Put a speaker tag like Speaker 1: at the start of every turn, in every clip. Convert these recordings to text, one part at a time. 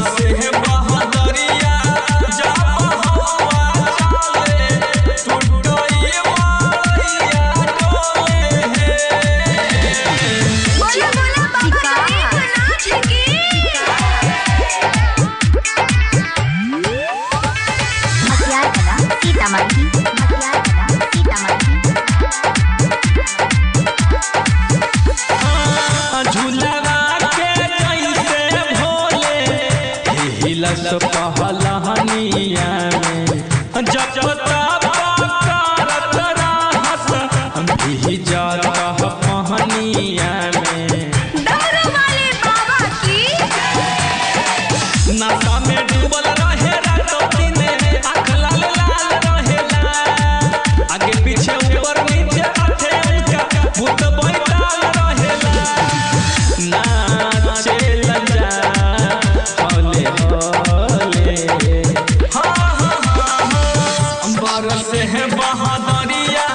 Speaker 1: बरसे बहदरिया जब हवा चले टूटई मारिया डोले हे।
Speaker 2: बोला बोला बाबा गरीबनाथ की।
Speaker 3: मटियार कला सीतामढ़ी, मटियार कला सीतामढ़ी।
Speaker 1: झूलवा के जैसे भोले हिलस पहलहनिया में जब तब करत रहस भीजत पहनिया में।
Speaker 2: डमरू वाले बाबा की।
Speaker 1: नशा में डूबल रहे रातों दिन आँख लाल लाल रहेला आगे पीछे ऊपर नीचे हाथे उनका भूत बैठाल रहेला। नाचे लजा होले होले हाँ हाँ हाँ बरसे बहदरिया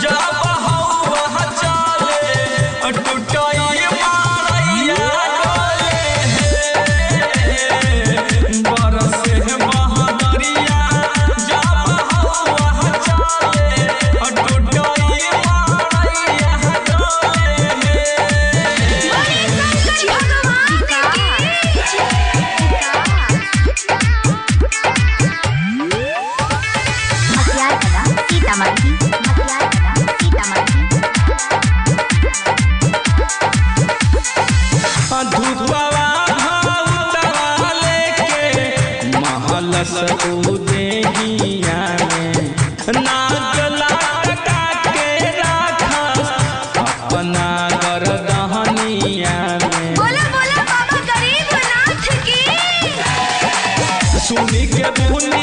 Speaker 1: जब हवा चले टूटई मारिया डोले हे। बरसे बहदरिया जब हवा चले टूटई मारिया डोले हे।
Speaker 2: बोले शंकर भगवान की।
Speaker 3: मटियार कला सीतामढ़ी, मटियार कला सीतामढ़ी।
Speaker 1: धूपवा भावतवा लेके महल सऊदेहिया में नाग लटका के राखस अपना गरदहनिया में।
Speaker 2: बोला बोला बाबा गरीबनाथ की।
Speaker 1: सुनी के धुन